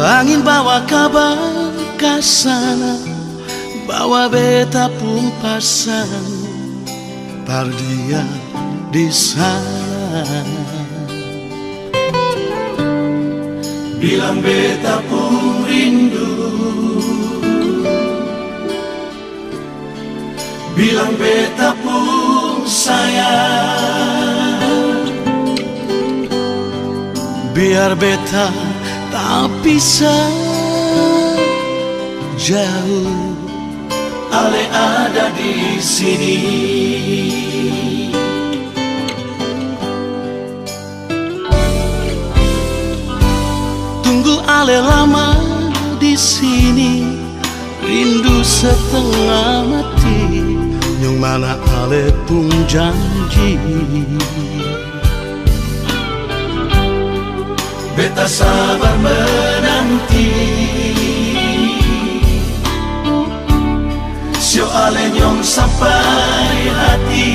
Angin bawa kabar kasana, bawa beta pun pasang pardia di sana. Bilang beta pun rindu, bilang beta pun sayang. Biar beta tak bisa jauh, ale ada di sini. Tunggu ale lama di sini, rindu setengah mati, yang mana ale pun janji. Beta sabar menanti, sio ale nyong sampai hati.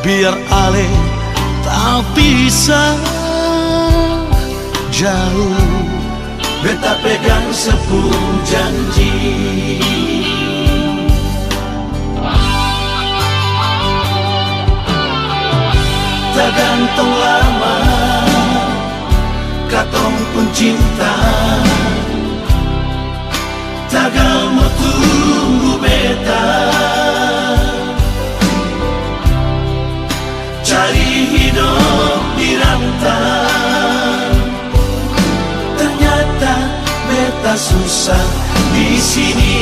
Biar ale tak bisa jauh, beta pegang sepuluh janji. Tak gantung lama, katong pun cinta. Tagal mau tunggu beta, cari hidup di rantau. Ternyata beta susah di sini.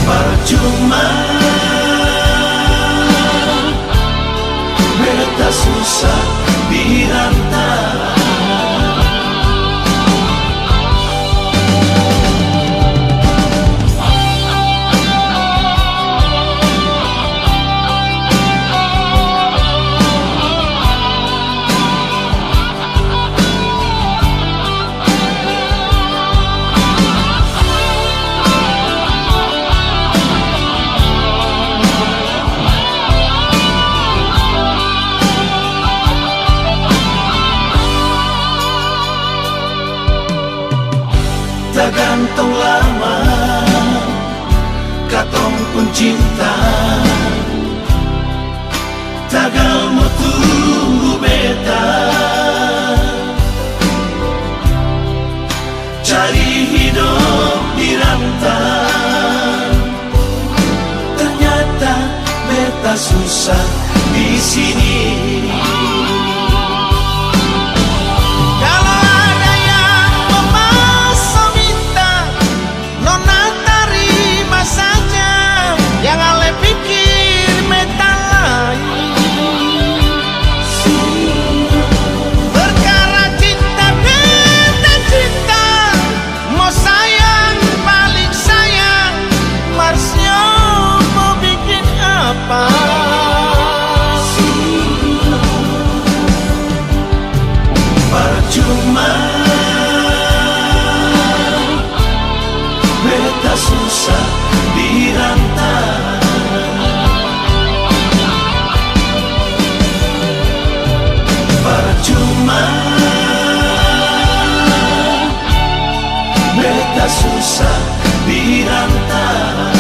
Percuma beta susah dirantau. Tak gantung lama, katong pun cinta. Tagal mau tunggu beta, cari hidup di rantau. Ternyata beta susah di sini. Percuma beta susah dirantau. Percuma beta susah dirantau.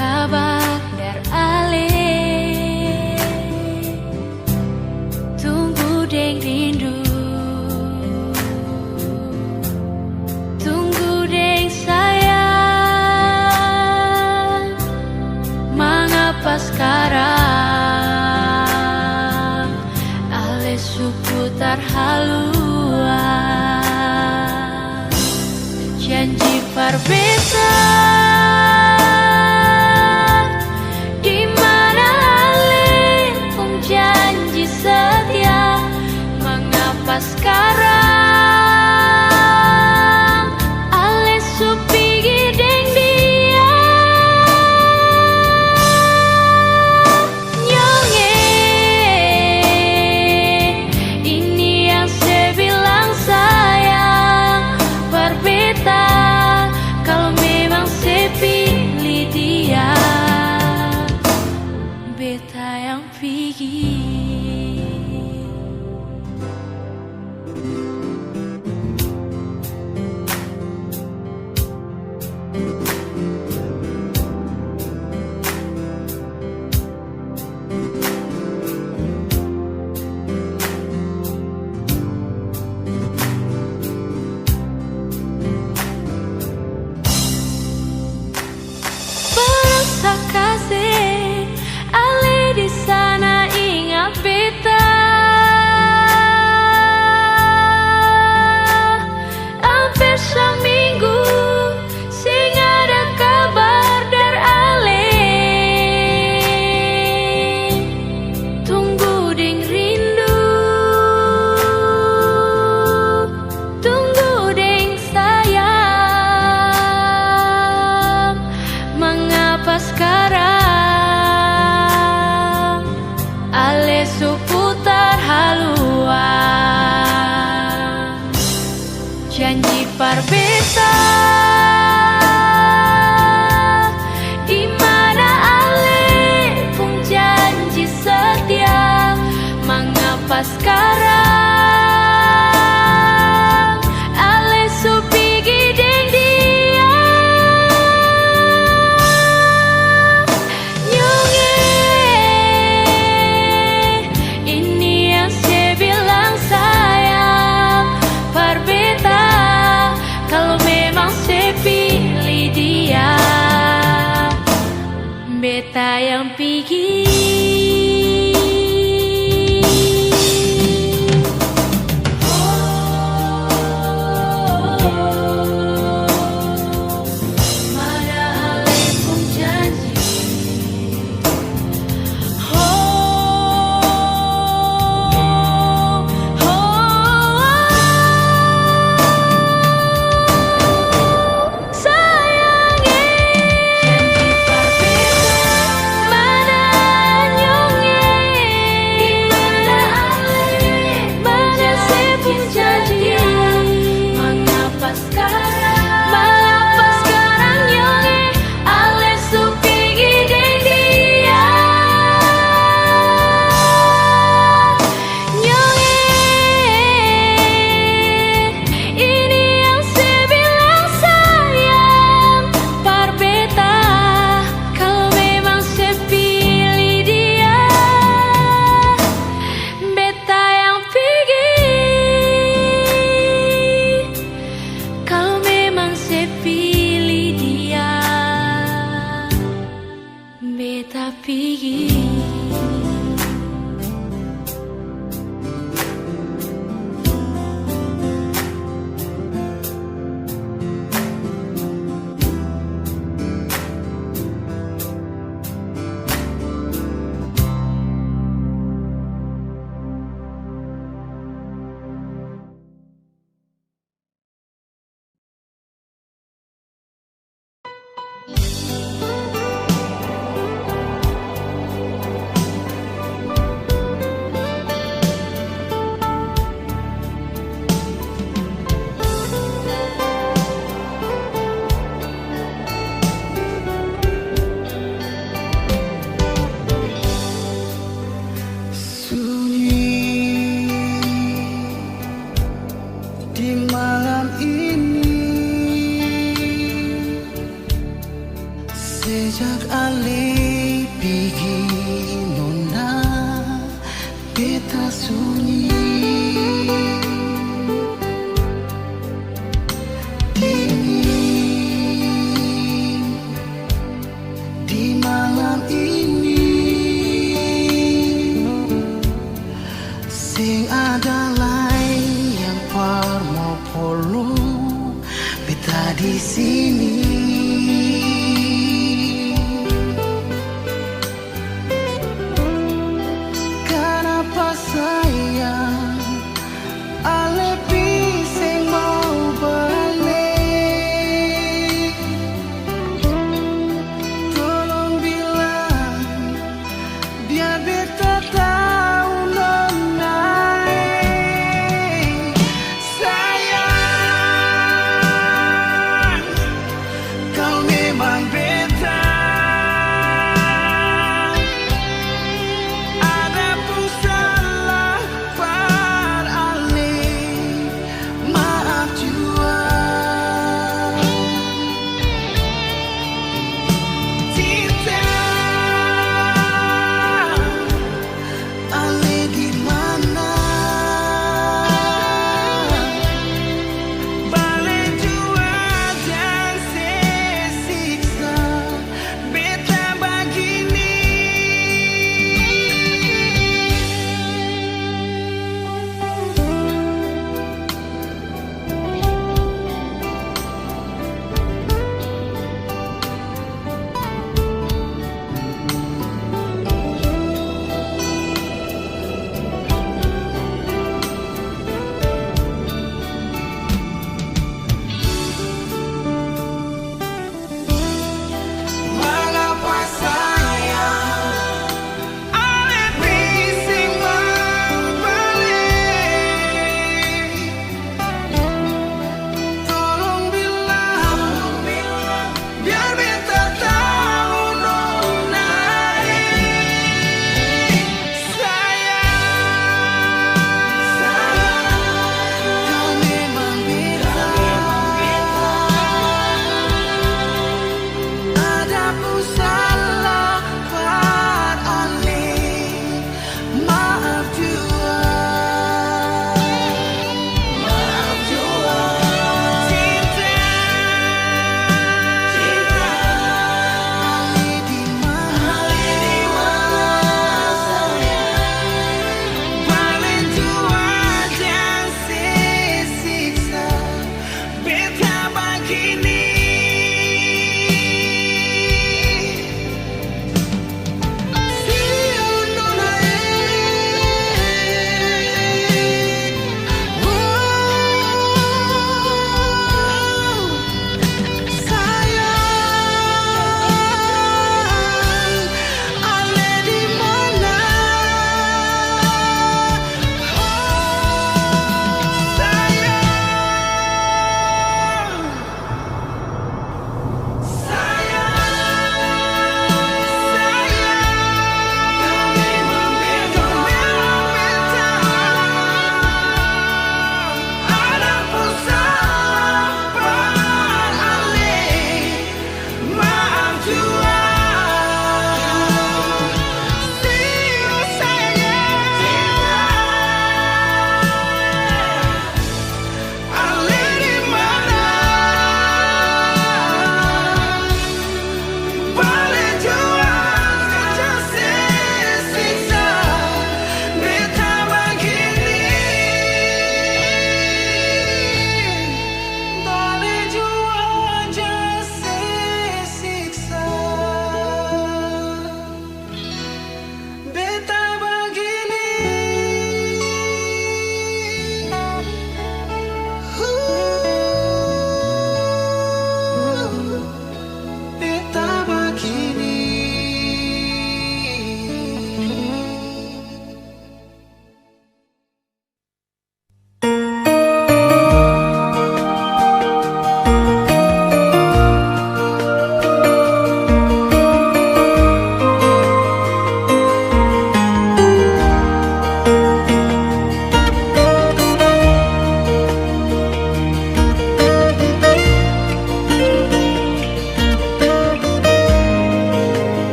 kabar dari Ale. Tunggu deng rindu, tunggu deng sayang. Mengapa sekarang Ale seputar haluan? Janji berbeda, di mana Ale pun janji setia. Mengapa sekarang Ale supigi deng dia? Nyonge, ini yang saya bilang sayang. Berbeda kalau memang saya pilih dia. Beta yang pergi. Berasa kasih Ale di sana ingat beta. Hampir seminggu sing ada kabar dari Ale. Tunggu deng rindu, tunggu deng sayang. Mengapa sekarang Ale seputar haluan? Janji berbeda, di mana Ale pun janji setia. Mengapa sekarang Ale supigi deng dia? Nyonge, ini yang saya bilang sayang. Berbeda kalau memang saya pilih dia. Beta yang pergi. kita sunyi. Dingin di malam ini, sing ada lain yang parmo polo beta di sini. Kenapa sayang alepi sing mau balik? Tolong bilang biar beta tahu nonai. Sayang,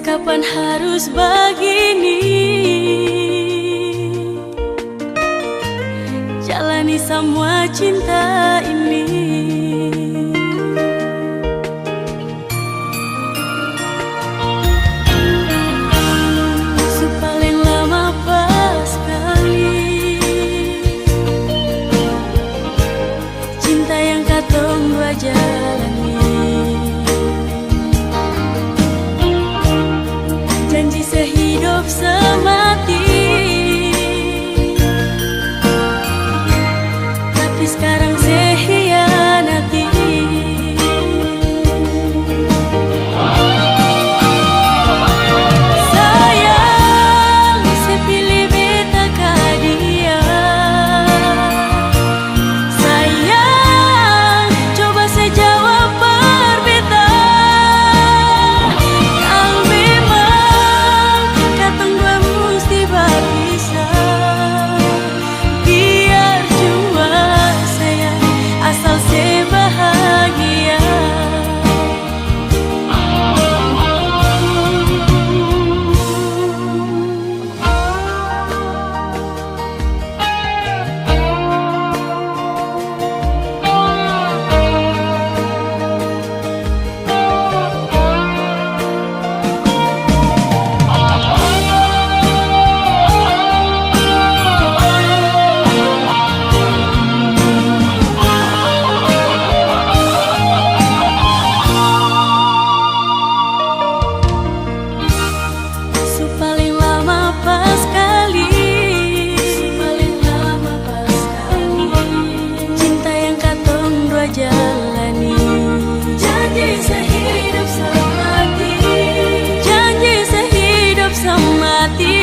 kapan harus begini? Jalani semua cinta ini. Paling lama pas kali cinta yang katong dua jalani. Janji sehidup semati, tapi sekarang saya hianati. Sayang, saya pilih beta ka dia. Sayang, coba saya jawab berbeda. Kalau memang katong dua mesti berpisah, biar jua sayang, asal saya bahagia. Paling lama pas kali, paling lama pas kali cinta yang katong dua jalani. Janji sehidup semati, janji sehidup semati,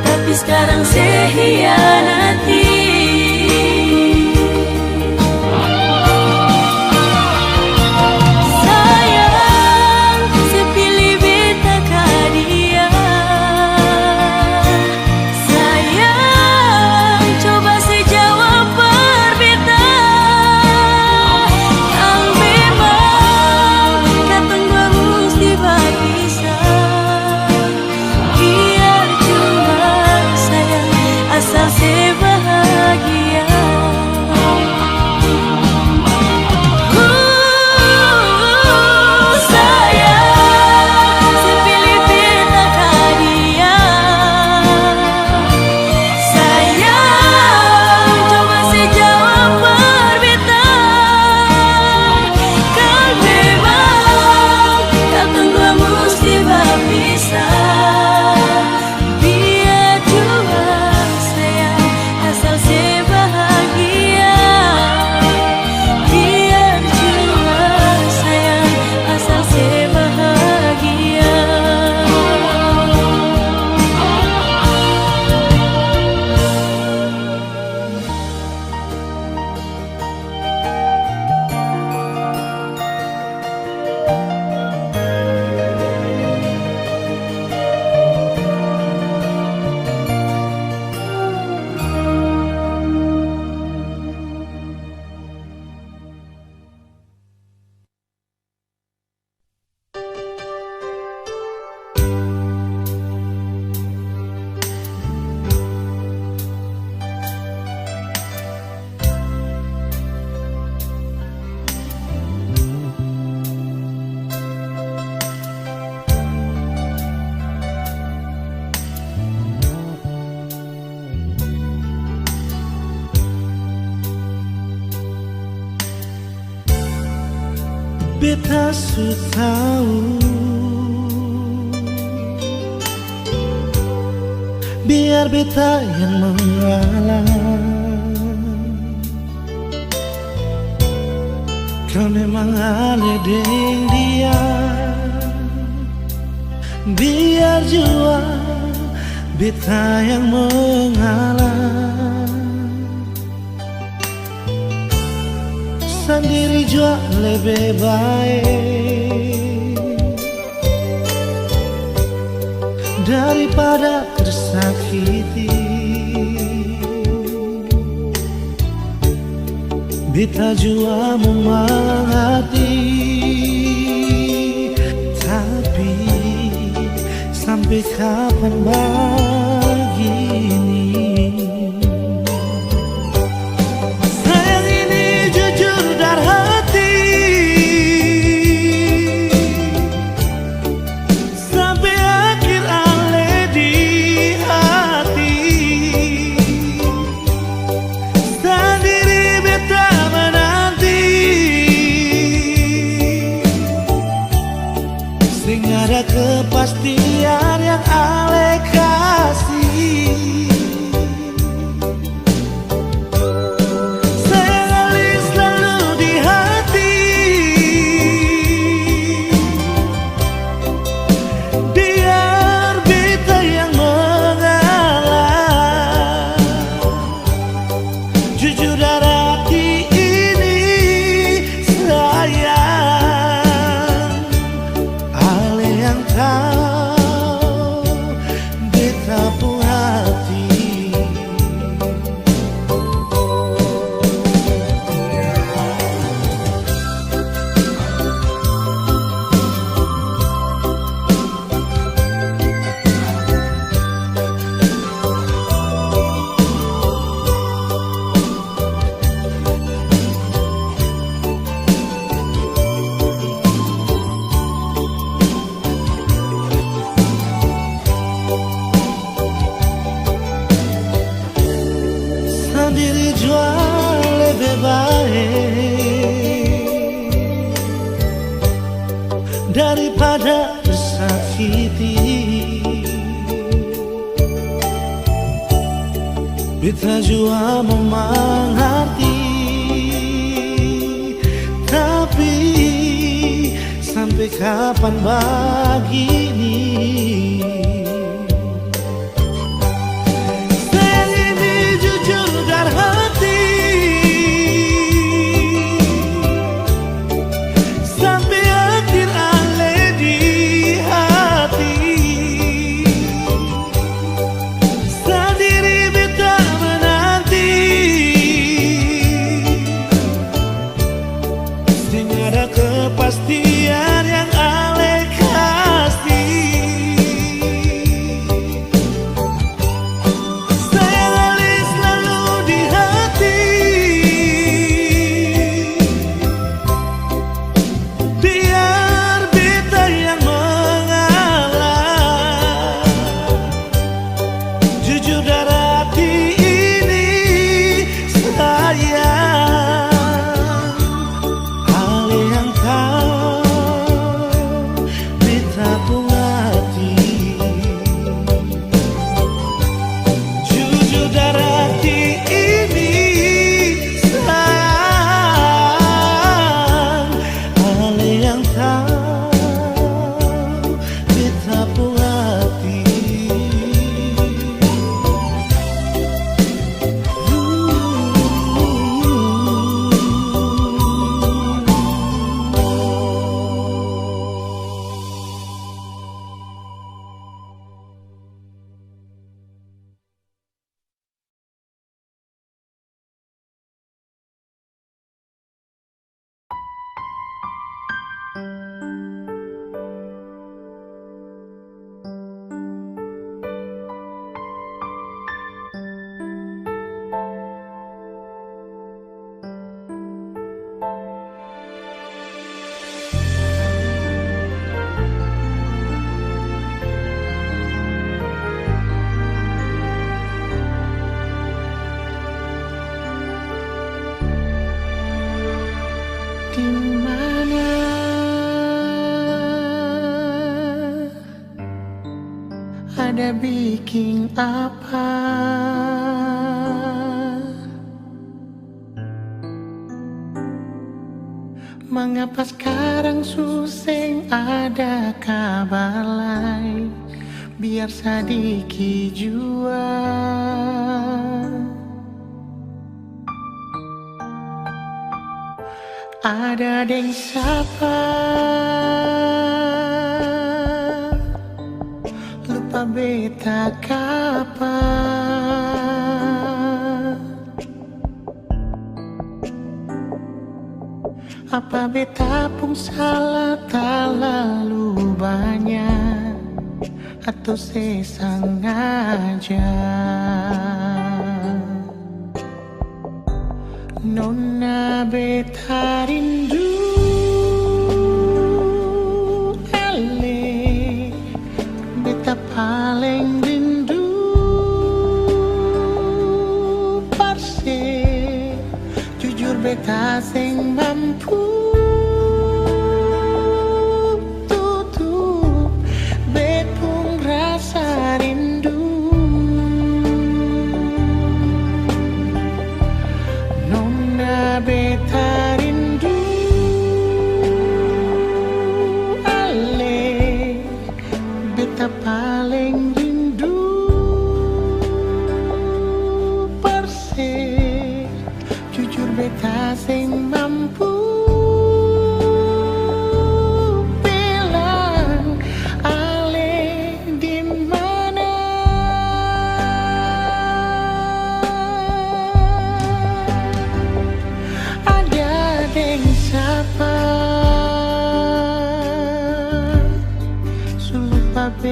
tapi sekarang saya hianati. Beta su tahu, biar beta yang mengalah. Kau memang aneh dengan dia, biar jua beta yang mengalah. Sendiri jua lebih baik daripada tersakiti. Beta jua mengerti kepastian yang Ale kasih. Sayang Ale selalu di hati, biar beta yang mengalah. Jujur dari hati ini sayang, Ale yang tahu beta pun hati. Sendiri jual lebih baik daripada tersakiti. Beta jua memang hati, tapi sampai kapan begini? Sayang ini jujur dari hati, sampai akhir Ale di hati. Sendiri beta menanti, sing ada kepastian yang Ale kasih. Sayang Ale selalu di hati, biar beta yang mengalah. Jujur dari hati ini sayang, Ale yang tahu beta pun hati. Jujur dari hati ini sayang, Ale yang tahu beta pun hati. Di mana ada bikin apa? Mengapa sekarang suseng ada kabar lain? Biar sedikit jua ada deng siapa, lupa beta kapan. Apa beta pun salah terlalu banyak, atau sesengaja? Nona beta rindu Ale, beta paling rindu parse. Jujur beta sing mampu tutup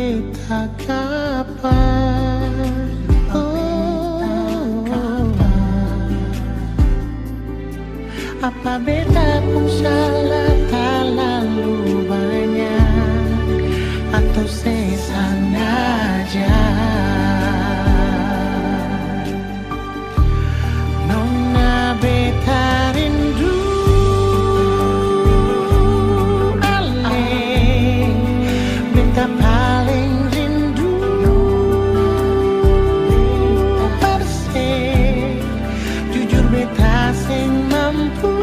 beta kapan? Apa beta pun salah terlalu banyak atau sengaja? Nona beta rindu ale, beta paling rindu perse, jujur beta sing mampu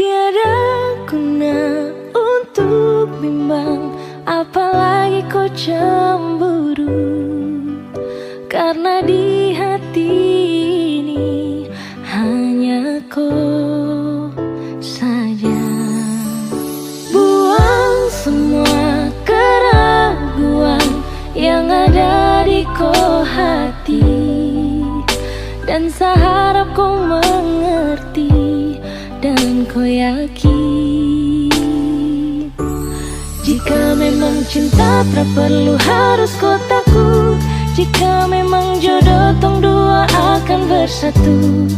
Tiada guna untuk bimbang, apalagi kau cemburu. Karena di hati ini hanya kau saja. Buang semua keraguan yang ada di kau hati, dan seharap kau mengerti dan kau yakin. Jika memang cinta tak perlu harus kau takut, jika memang jodoh tong dua akan bersatu.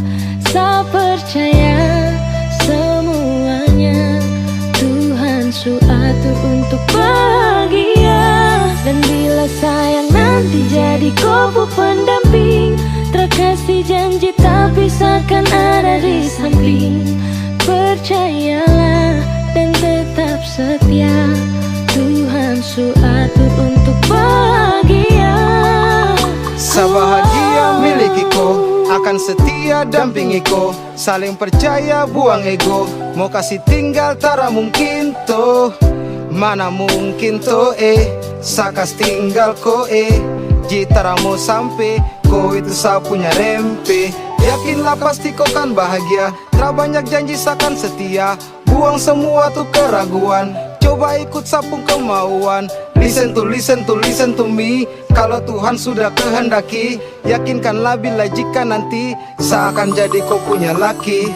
Saya percaya semuanya Tuhan su atur untuk bahagia. Dan bila sayang nanti jadi kau pendamping, terkasih janji tak pisahkan ada di samping. Percayalah dan tetap setia, Tuhan su atur untuk bahagia. Sebahagia milikiku, akan setia dampingiku. Saling percaya buang ego, mau kasih tinggal tara mungkin toh. Mana mungkin toh sakas tinggal ko jitara mau sampai ko itu saya punya rempe. Yakinlah pasti kau kan bahagia, tak banyak janji sakan setia. Buang semua tuh keraguan, coba ikut sapung kemauan. Listen to me. Kalau Tuhan sudah kehendaki, yakinkanlah bila jika nanti seakan jadi kau punya laki.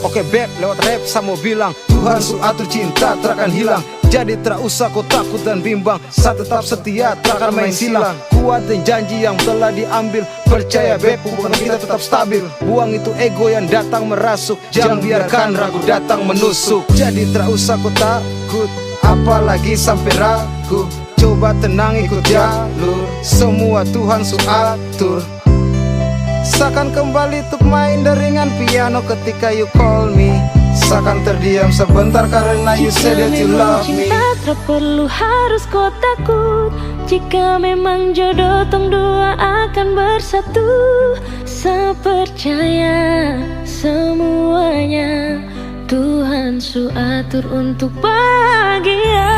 Oke beb, lewat rap saya mau bilang Tuhan su atur cinta terakan hilang. Jadi tak usah kau takut dan bimbang. Saya tetap setia, takkan main silang. Kuatin janji yang telah diambil. Percaya beb, hubungan kita tetap stabil. Buang itu ego yang datang merasuk. Jangan biarkan ragu datang menusuk. Jadi tak usah kau takut, apalagi sampai ragu. Coba tenang ikut jalur, semua Tuhan su atur. Seakan kembali untuk main deringan piano ketika you call me. Seakan terdiam sebentar karena you said that you love me. Cinta tak perlu harus kau takut. Jika memang jodoh tong dua akan bersatu. Saya percaya semuanya Tuhan su atur untuk bahagia.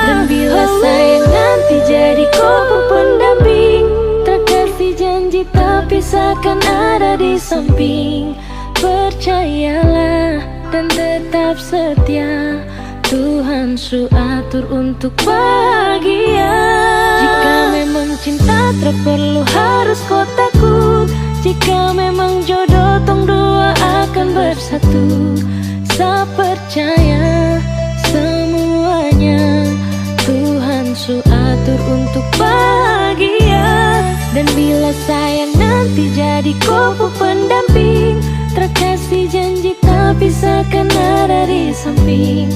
Dan bila sayang nanti jadi kau pendamping, terkasih janji tapi seakan ada di samping. Percayalah dan tetap setia, Tuhan su atur untuk bahagia. Jika memang cinta tak perlu harus kau takut. Jika memang jodoh tong dua akan bersatu. Saya percaya semuanya Tuhan su atur untuk bahagia. Dan bila sayang nanti jadi kau pendamping, terkasih janji tapi seakan ada di samping.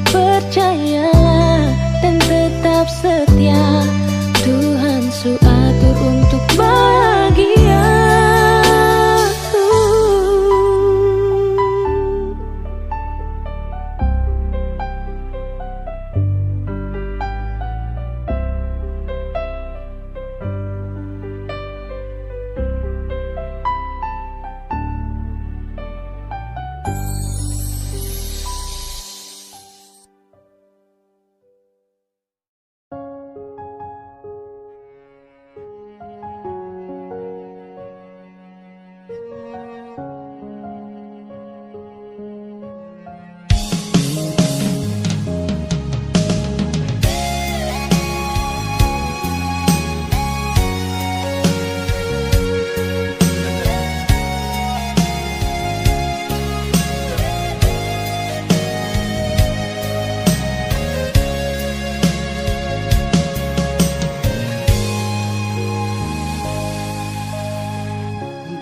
Percayalah dan tetap setia, Tuhan su atur untuk bahagia.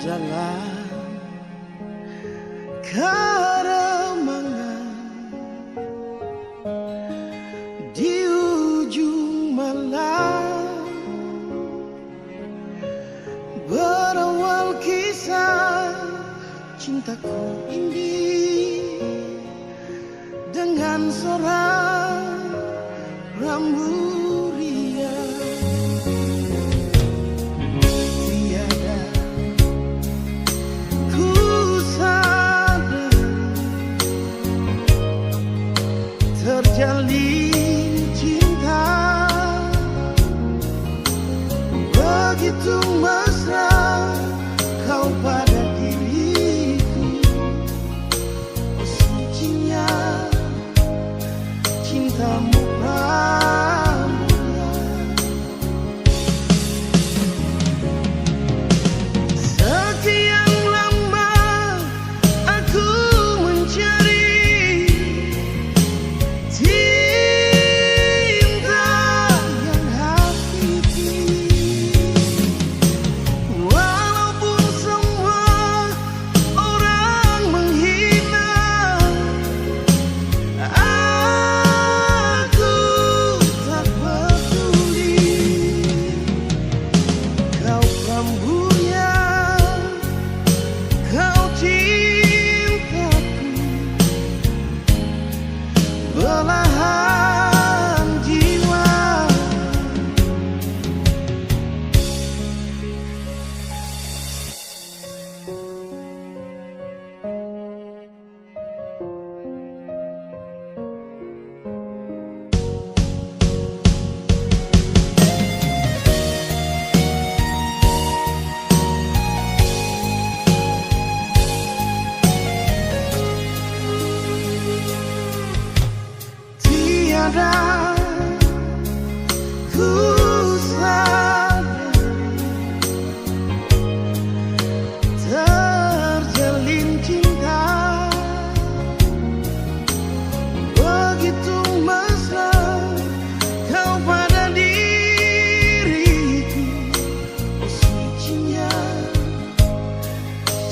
Jalan keremangan di ujung malam, berawal kisah cintaku ini dengan seorang rambut riang. Terjalin cinta begitu mesra kau pada diriku. Sucinya cintamu padaku.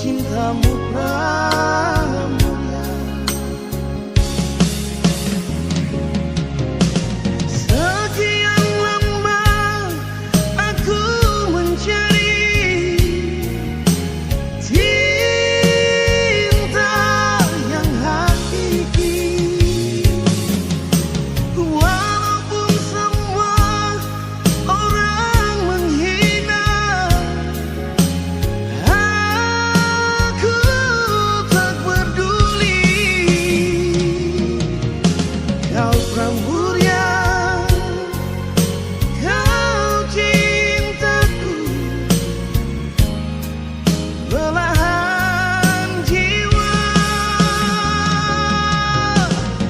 cintamu pramulia. Sekian lama aku mencari cinta yang hakiki. Walaupun semua orang menghina, aku tak peduli. Kau Pramuria, kau cintaku, belahan jiwa.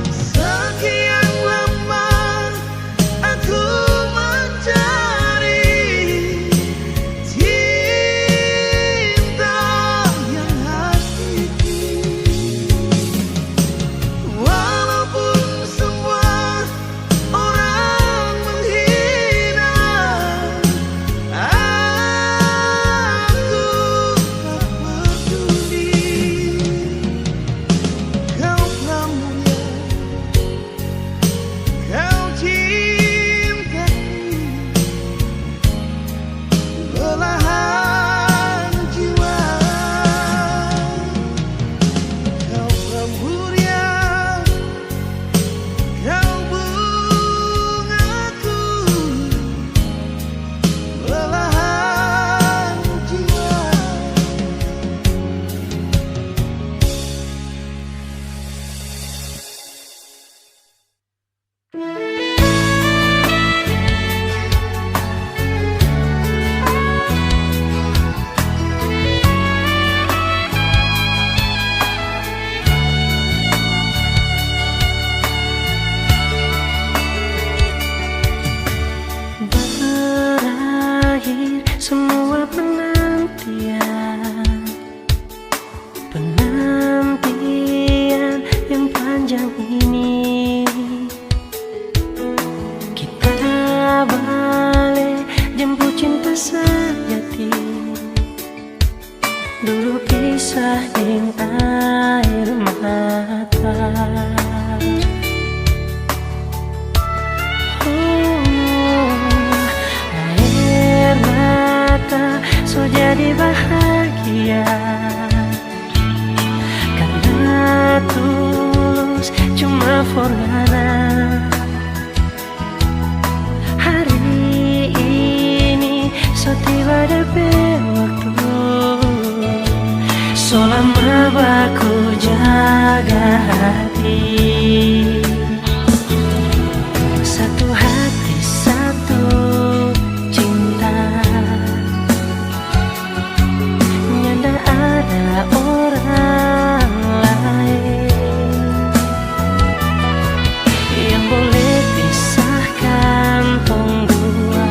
Sekian lama aku mencari cinta yang hakiki. Walaupun semua orang menghina, aku tak peduli. Kau Pramuria, kau cintaku, belahan jiwa. Kau Pramuria, kau bungaku, belahan jiwa. Berakhir semua penantian, penantian yang panjang ini. Kita balik jemput cinta sejati. Dulu pisah dengan air mata. Air mata so jadi bahagia karena tulus cuma forgana. Hari ini so tiba DP waktu, so lama baku jaga hati. Satu hati, satu cinta, nyanda ada orang lain yang boleh pisahkan tong dua.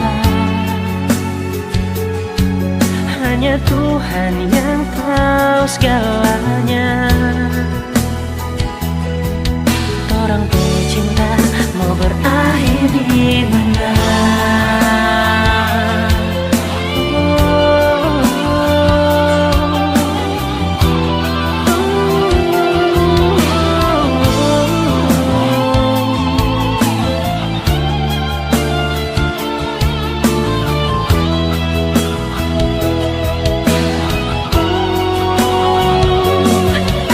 Hanya Tuhan yang tahu segalanya. Orang pecinta mau berakhir di mana?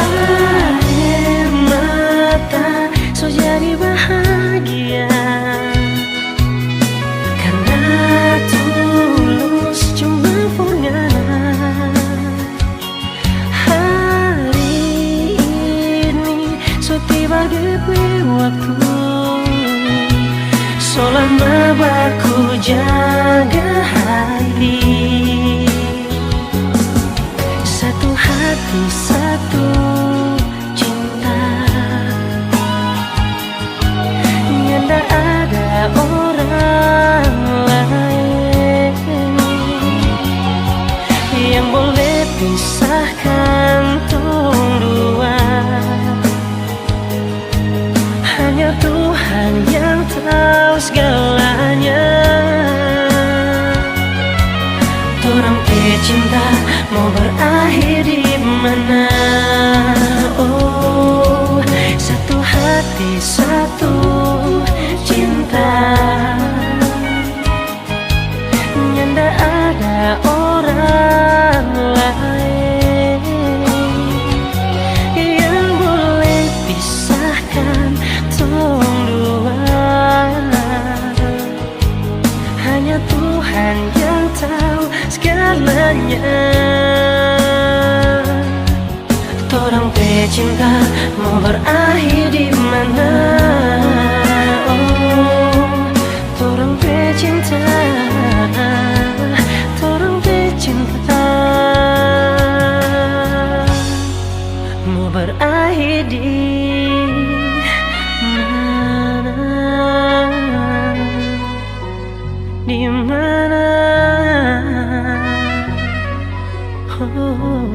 Air mata so jadi bahagia karena tulus cuma forgana. Hari ini so tiba DP waktu, so lama baku jaga hati. Satu hati, satu cinta, nyanda ada orang lain yang boleh pisahkan tong dua. Hanya Tuhan yang tahu segalanya. Orang pecinta mau berakhir di Torang teh cinta mau berakhir di mana? Oh, torang teh cinta, torang teh cinta mau berakhir di mana? Di mana? Oh.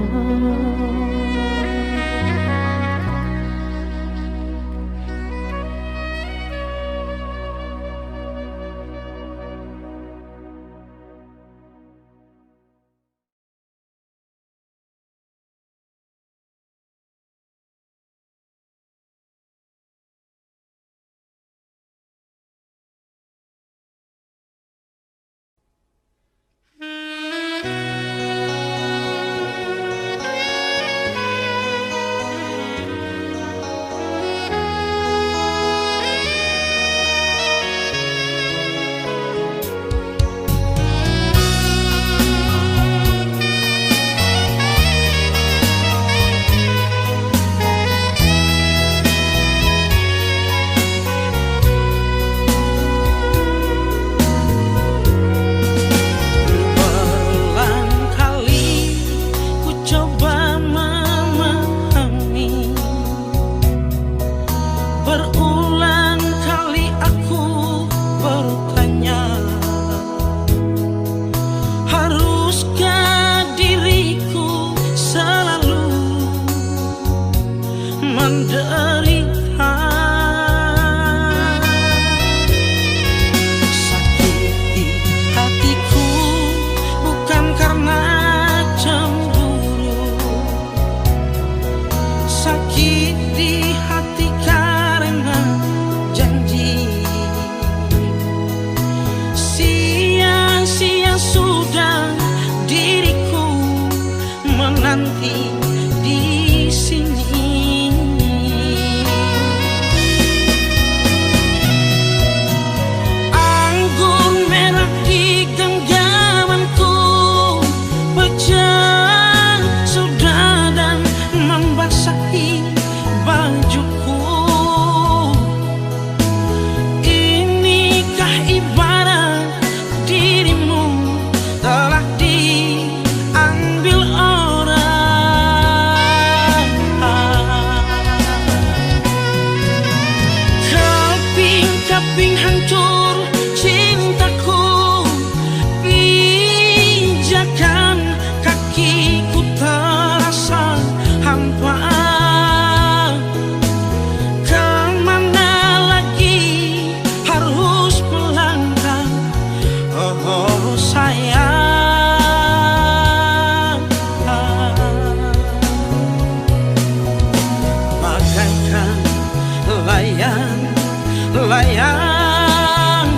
layang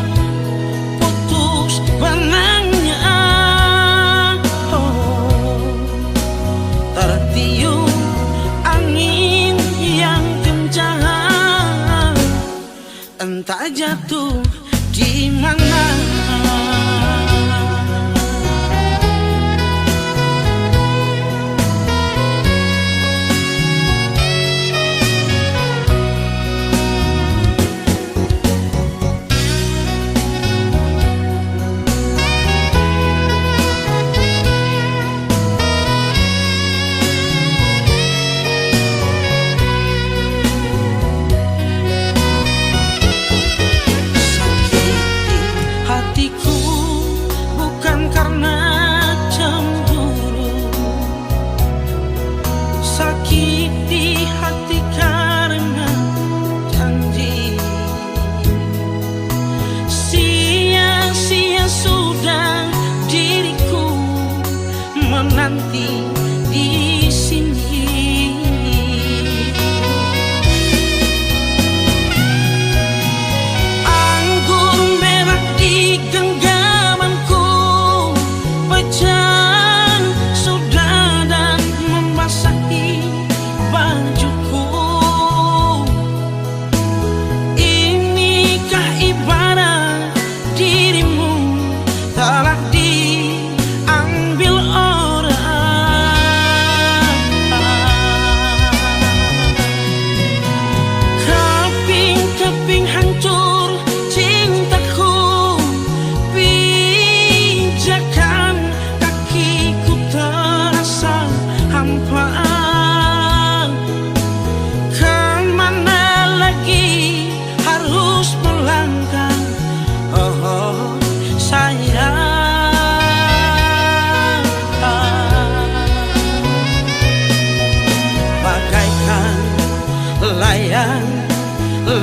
putus benangnya, oh, tertiup angin yang kencang, entah jatuh di mana.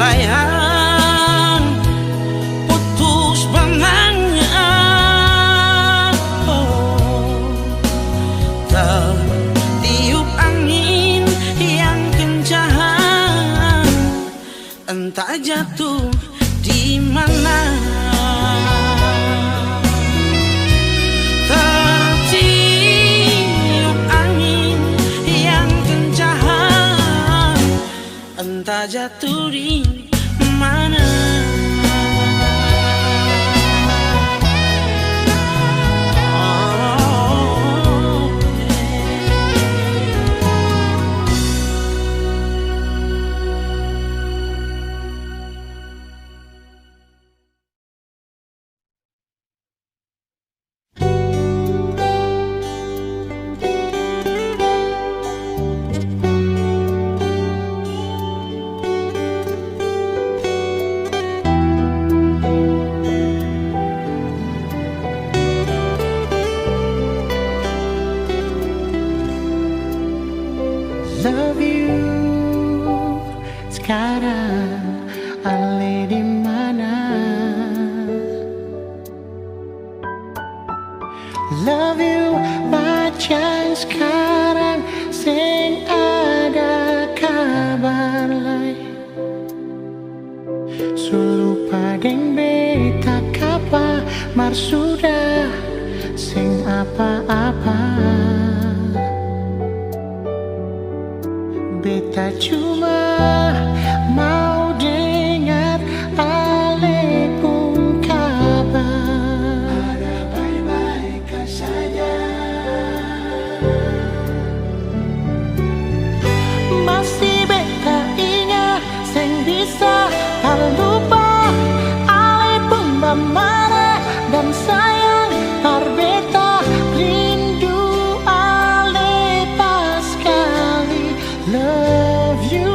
balayan putus benangnya, tertiup angin yang kencang, entah jatuh di mana. Tertiup angin yang kencang, entah jatuh di mana. Love you sekarang ale di mana? Love you pacan sekarang sing ada kabar lai. Sulu padeng beta kapa mar sudah sing apa-apa. Beta cuma mau dengar ale pun kabar ada baik-baik saja. Masih beta ingat sing bisa tak lupa ale pun marah dan sayang tar beta rindu ale pas kali. Love you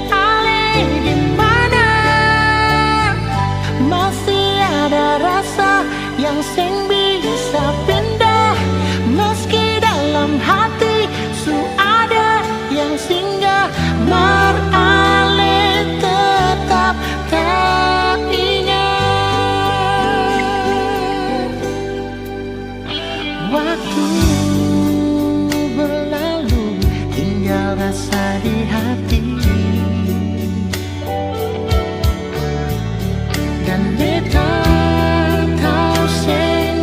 ale di mana? Masih ada rasa yang sing bisa pindah, meski dalam hati su ada yang singgah. Mar ale tetap tak ingat. Waktu berlalu tinggal rasa di hati, dan beta tahu sing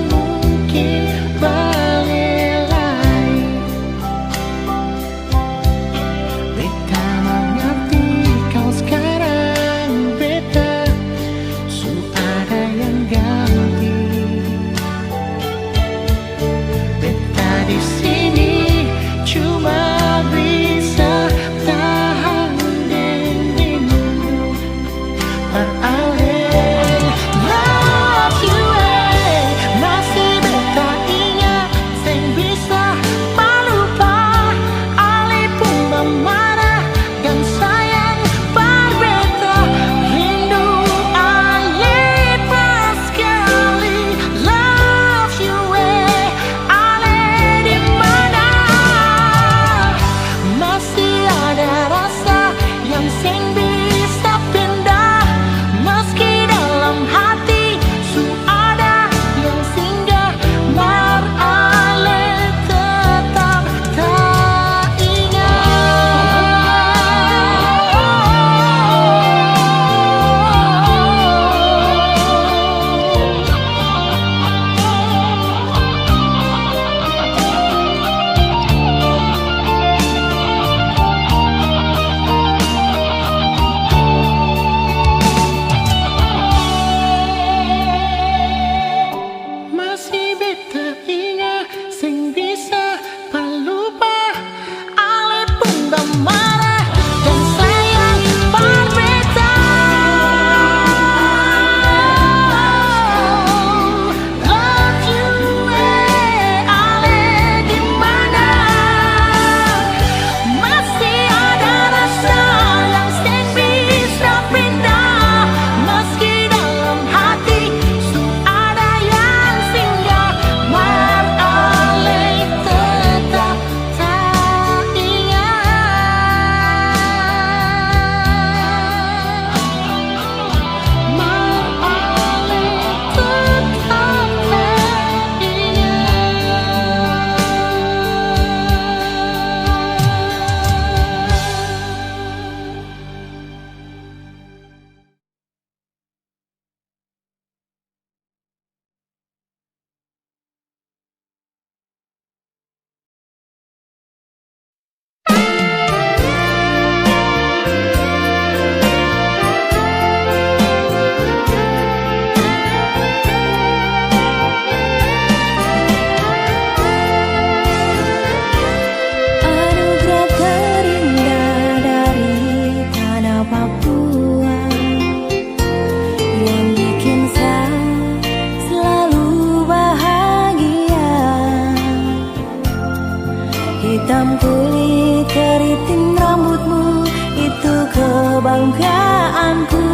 kebanggaanku.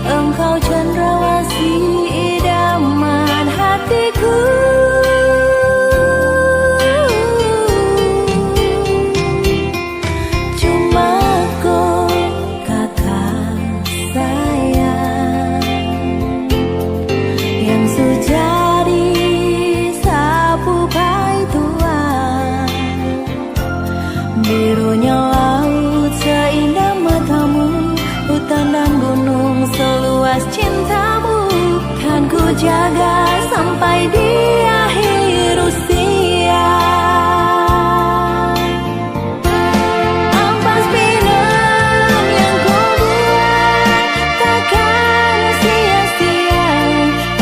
Engkau cendrawasih idaman hatiku. Cuma kau kakak sayang yang sejadi sapu pai tua. Birunya laut seindah matamu, hutan dan gunung seluas cintamu. Kan ku jaga sampai di akhir usia. Ampas pinang yang kau buat takkan sia-sia,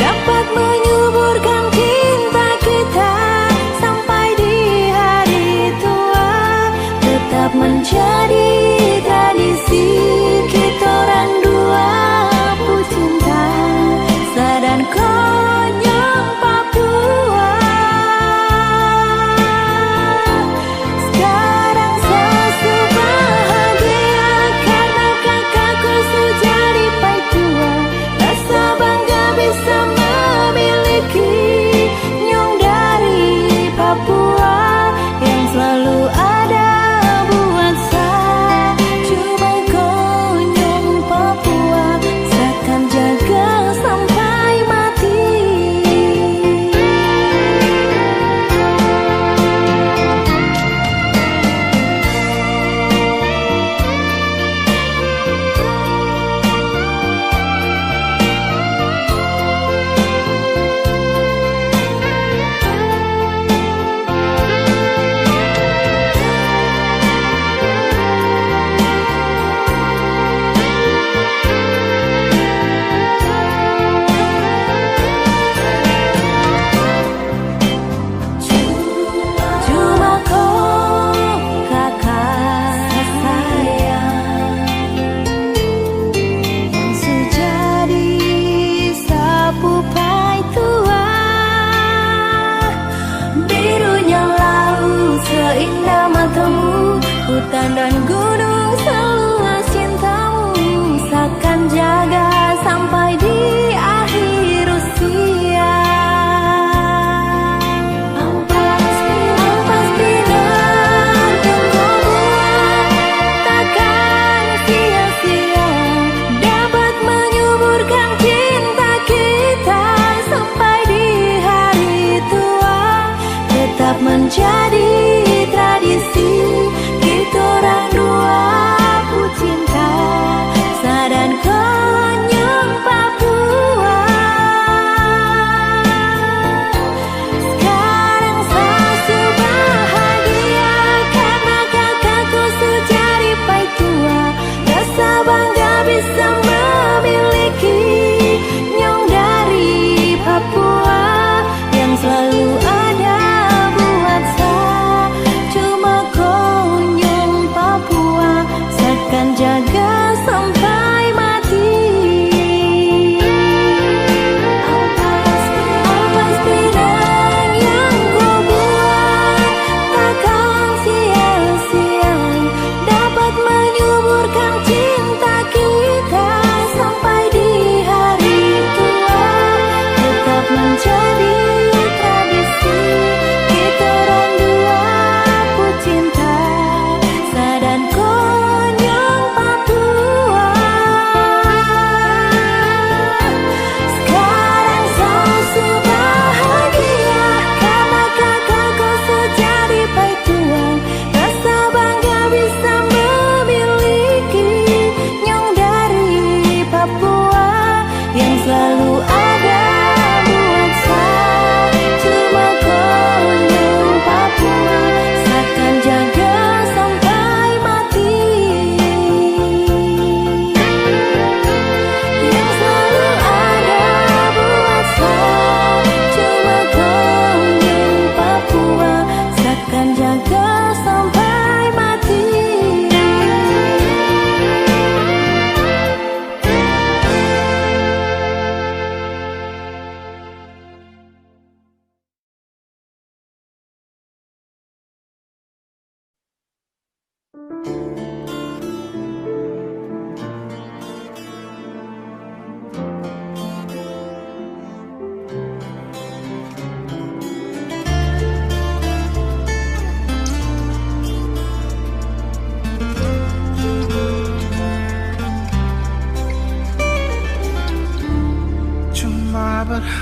dapat menyuburkan cinta kita sampai di hari tua. Tetap menjadi tradisi kita orang dua pu cinta. Sadan konyang papu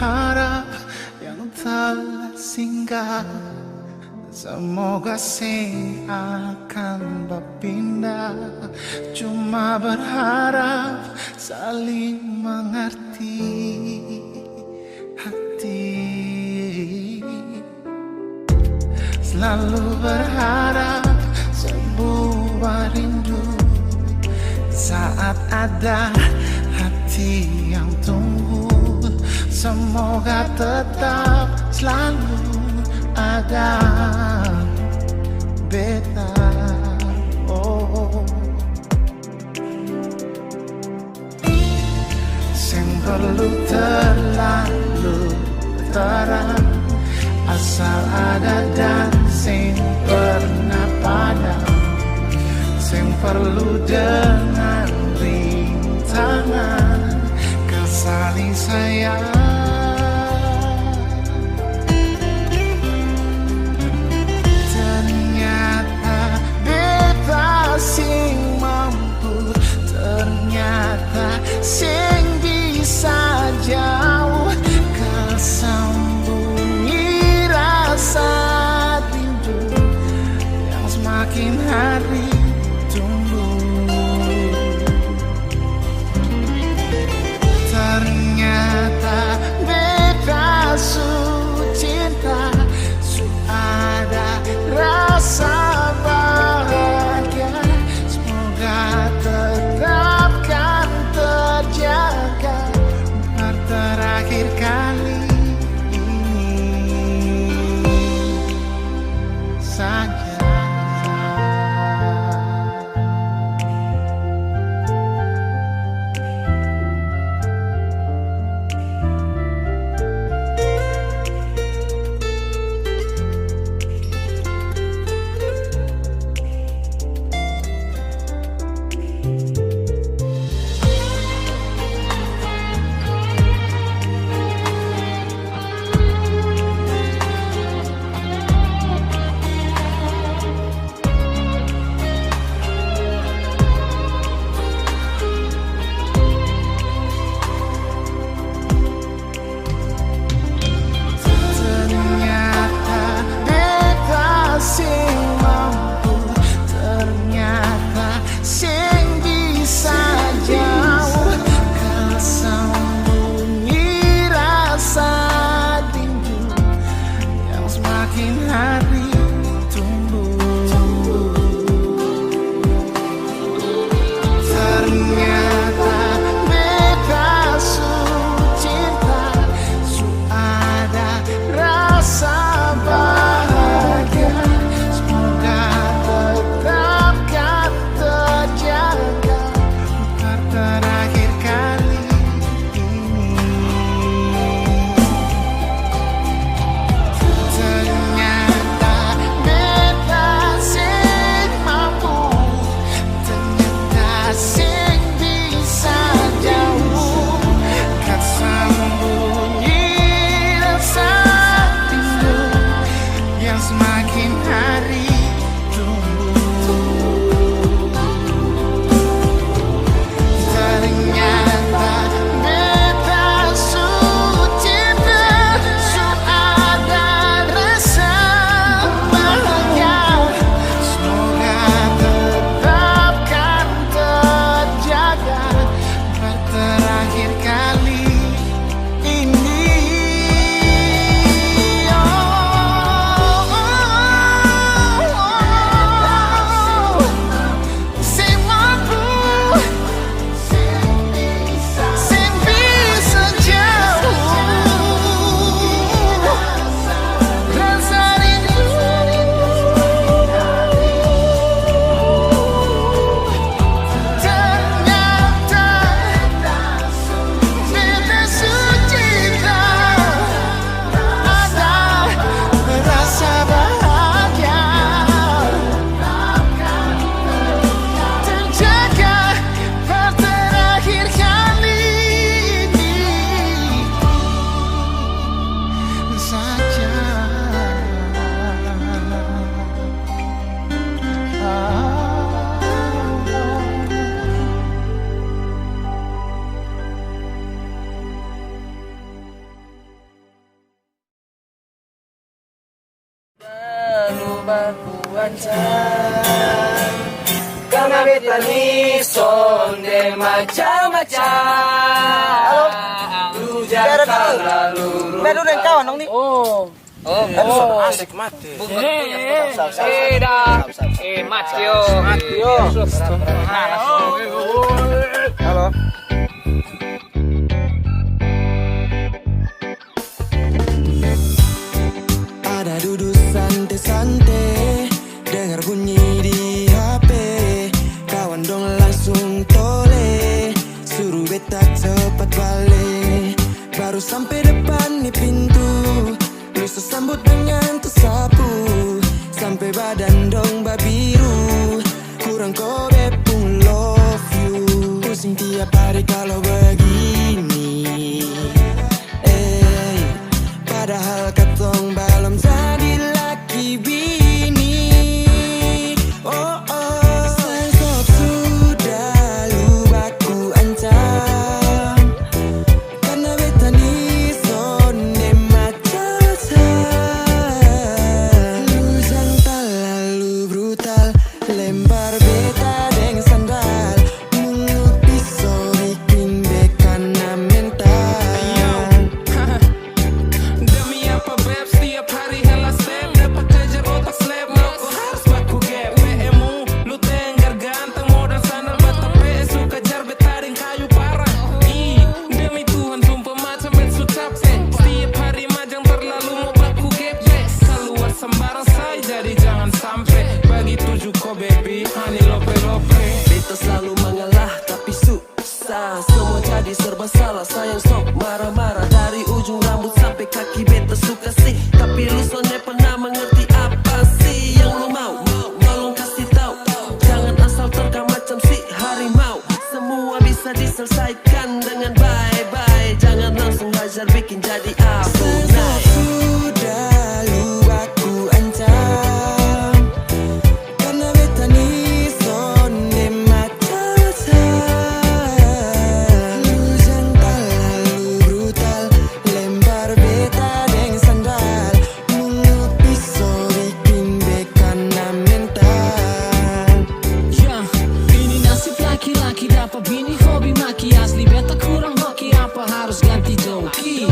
berharap yang telah singgah, semoga sing akan berpindah. Cuma berharap saling mengerti hati. Selalu berharap sebuah rindu saat ada hati yang tunggu. Semoga tetap selalu ada beta. Oh, sing perlu terlalu terang, asal ada dan sing pernah padam. Sing perlu dengan rintangan kesaling sayang. Ternyata beta sing mampu, ternyata sing bisa jauh kesembunyi rasa rindu yang semakin hari tunggu. Ternyata beta su cinta, su ada rasa bahagia. Semoga tetapkan terjaga untuk terakhir kali ini saja. beta ni sonde macam-macam. Lu jangan terlalu Beru dan kawan dong nih. Asik mati. Matio. Halo. Ada duduk santai-santai, dengar bunyi di HP, kawan dong langsung tole, suruh beta cepat balik. Baru sampai depan nih pintu, lu sambut dengan tersapu, sampai badan dong babiru, kurang kobe pun love you. Pusing tiap hari kalau begini, padahal katong belum jadi laki bini. Oh oh, sensop sudah lu baku ancam, karena beta ni sonde macam-macam. Lu jangan terlalu brutal, lempar beta dengan sandal, mulut pisau bikin beka na mental. Demi apa beb setiap hari hela step, dapat kejar otak slap, mau ku harus baku gap. PMU lu tenggar ganteng modal sandal bata PS, suka jar betaring kayu parah. Demi Tuhan sumpah macam bet su capek, setiap hari majang terlalu mau baku gap. Keluar sembarang say, jadi jangan sampai bagi tujuh ko baby honey lope-lope. Beta selalu mengalah tapi susah, semua jadi serba salah. Sayang sok marah-marah dari ujung rambut sampai kaki. Beta suka sih, tapi lu sonde pernah mengerti apa sih yang lu mau. Tolong kasih tahu, jangan asal terkam macam si harimau. Semua bisa diselesaikan dengan bye-bye, jangan langsung hajar bikin jadi abu naik. Sudah lu aku ancam, karena beta ni sonde macam-macam. Lu jangan terlalu brutal, lempar beta dengan sandal, mulut pisau bikin beka na mental. Ya, ini nasib laki-laki dapat bini hobi maki. Asli beta kurang hoki, apa harus ganti joki?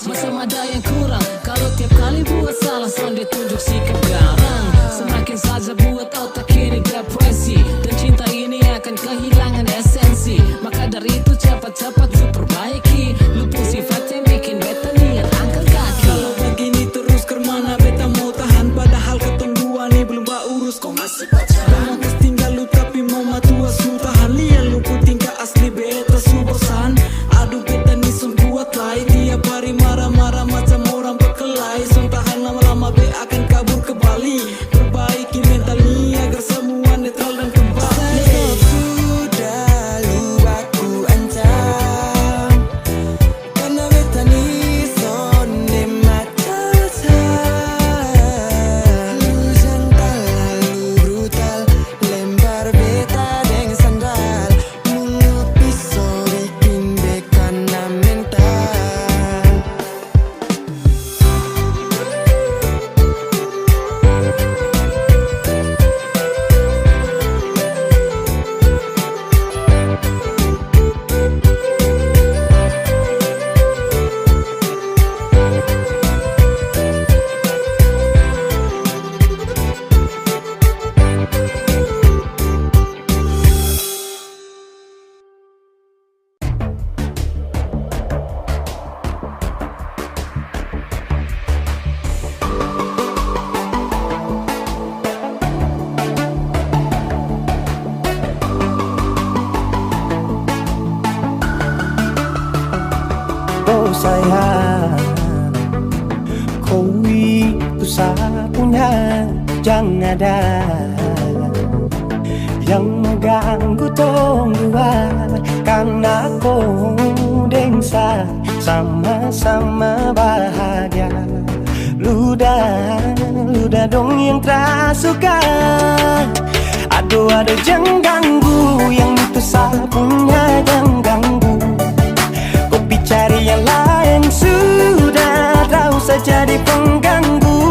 Masa ada yang kurang, kalau tiap kali buat salah sonde tunjuk sikap garang. Semakin saja buat otak ini depresi, dan cinta ini akan kehilangan esensi. Maka dari itu cepat-cepat lu perbaiki, lu pun sifat yang bikin beta niat angkat kaki. Kalau begini terus kemana beta mau tahan, padahal ketong dua nih belum urus, kau masih pacaran. Mau tinggal lu tapi mau matua su tahan, lihat lu pun tingkah asli beta su bosan. Aduh beta nih sun kuat lah, tiap hari marah-marah macam orang berkelahi. Sun tahan lama-lama be akan kabur ke Bali, perbaiki mental ini agar semua netral dan kembali. Sudah lu aku ancam, karena beta ni sonde macam-macam. Lu jangan terlalu brutal, lempar beta dengan sandal, mulut pisau bikin beka na mental. Oh sayang, kau itu satunya, jangan ada yang mengganggu tong dua, karena kau dengsa sama-sama bahagia. Luda dong yang tersuka, aduh jangan ganggu, yang itu sapunya jangan ganggu. Kopi cari yang lain sudah, tak usah jadi pengganggu.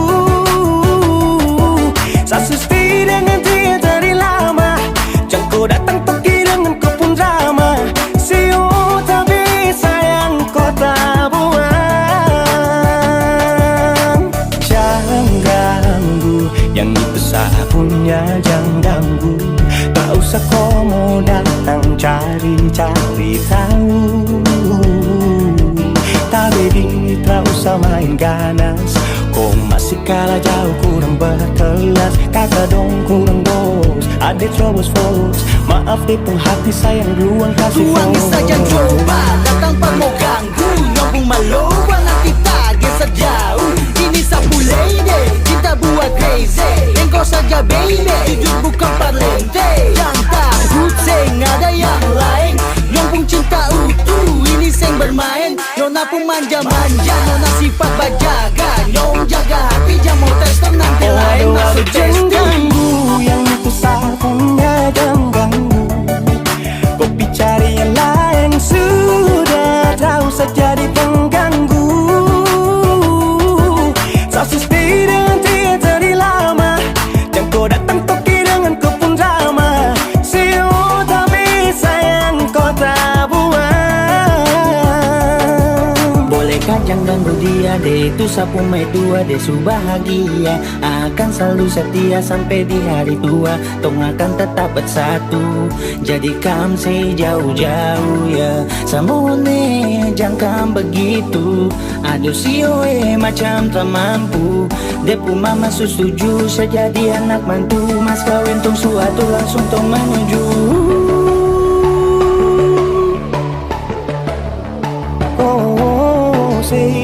Saya susti dengan dia dari lama, ganggu. Tak usah kau mau datang cari-cari tahu. Tapi tak usah main ganas, kau masih kalah jauh kurang berkelas. Kakak dong kurang bos, ada terobos fokus. Maaf deh penghati sayang duluan kasih Tuangi saja coba, datang pak mau ganggu. Nyambung maloba nanti target sejauh. Ini sapu lady, kita buat crazy. Engkau saja baby, jujur bukan parlente. Yang takut seng ada yang lain. Nyambung cinta utuh, ini seng bermain. Nona pun manja-manja, nona sifat bajaga. Nyong jaga hati, jangan mau tes nanti lain masuk jangan testing. ganggu, yang itu sapunya jangan ganggu. Kopi cari yang lain sudah, tak usah jadi pengganggu. Satu stay dengan dia dari lama, jangan kau datang toki dengan kau pun drama. Siu tapi sayang kau tak buang. Bolehkah jangan ganggu dia deh, itu sapu mai tua deh su bahagia. Akan selalu setia sampai di hari tua, tong akan tetap bersatu. Jadikan sejauh-jauh ya, samone jangan begitu. Aduh sioe macam tak mampu, depu mama setuju sejadi anak mantu. Mas kawin tong suatu langsung tong menuju.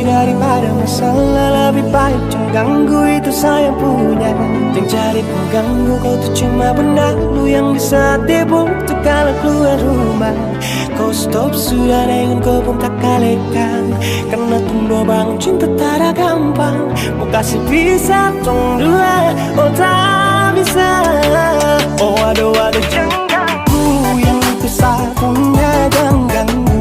Daripada masalah lebih baik jangan ganggu, itu saya punya. Jangan cari pengganggu, kau tuh cuma benda lu yang bisa dibutuh kalau keluar rumah. Kau stop sudah dengan kau pun tak kalekan, karena tunggu bangun cinta tak ada gampang. Mau kasih bisa tong dua, oh tak bisa. Oh aduh aduh jangan ganggu, yang itu satunya jangan ganggu.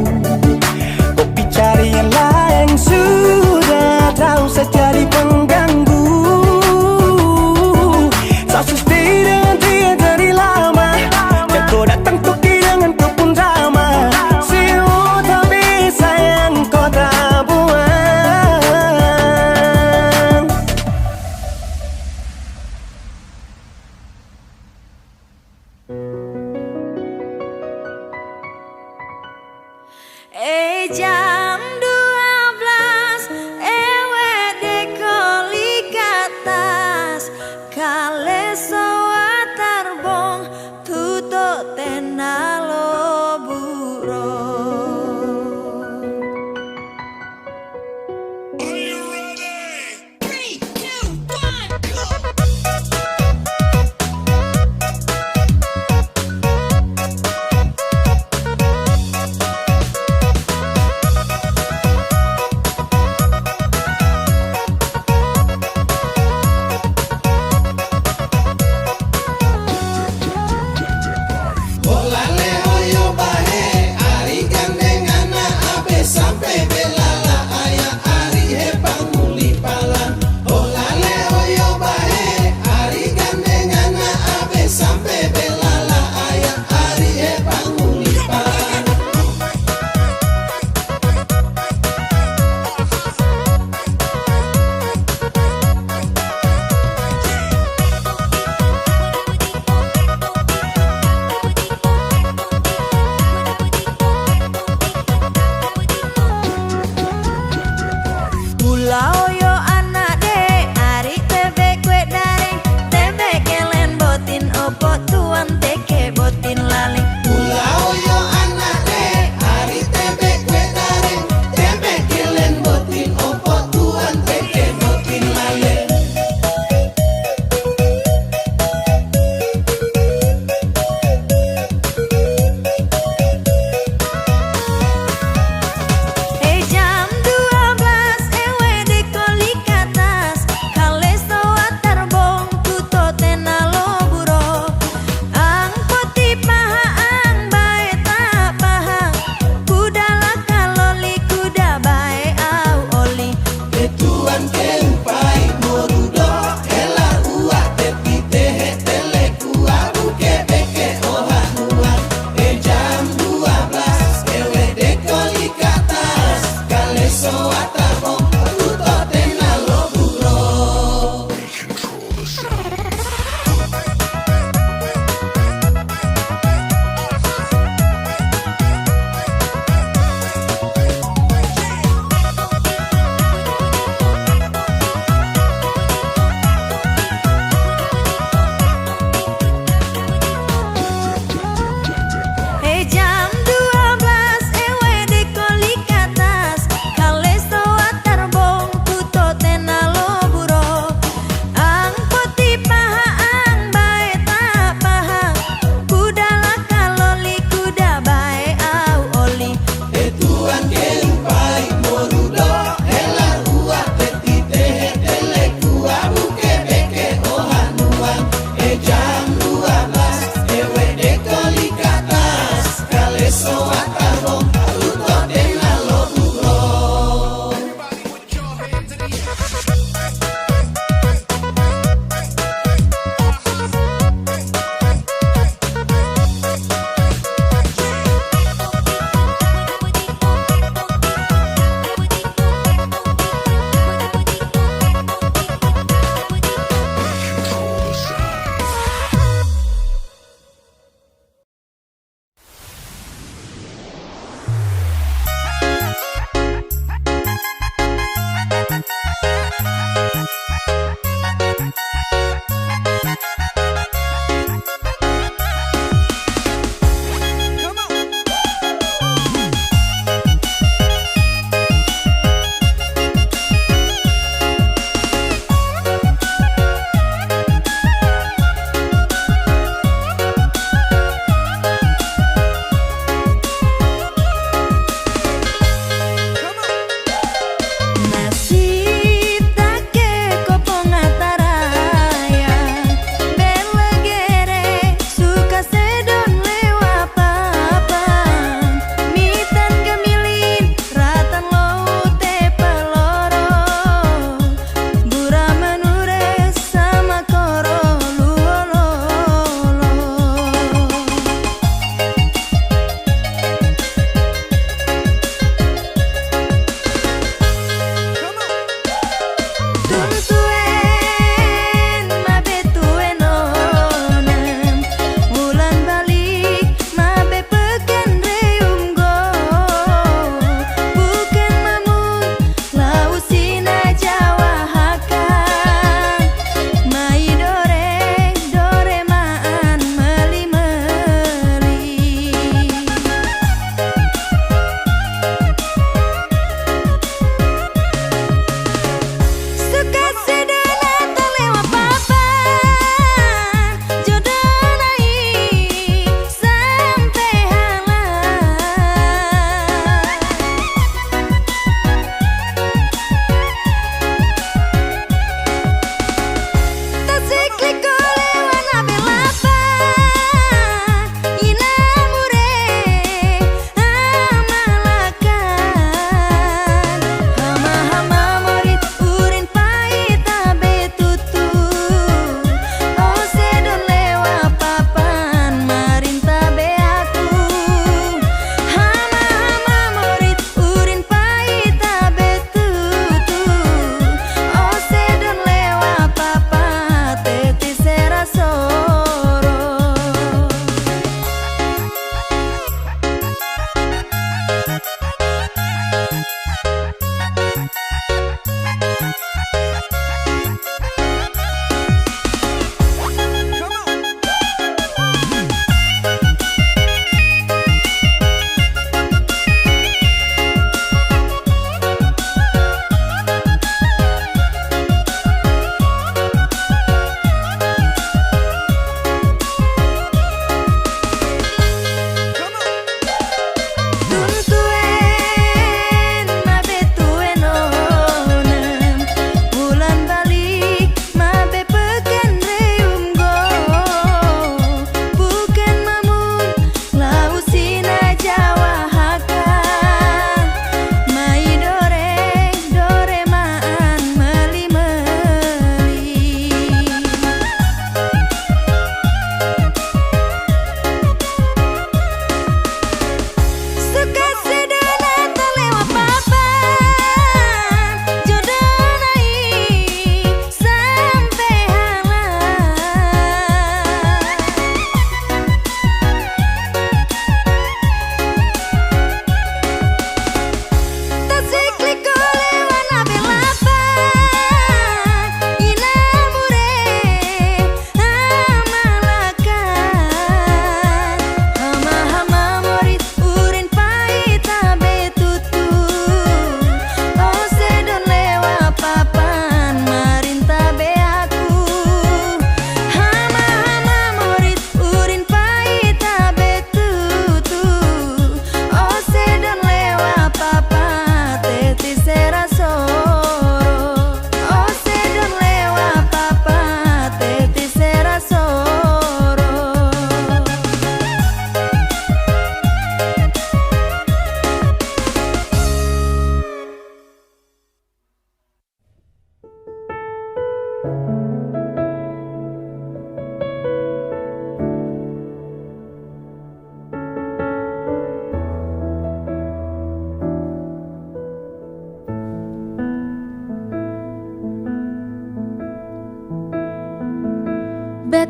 Kopi cari yang lain sudah, tak usah jadi pengganggu. Satu stay dengan dia dari lama, jangan kau datang toki dengan kau pun drama. Siu tapi sayang kau tak buang. Jam 12 ewe dekoli katas kale soa tarbong tuto tenalo buro.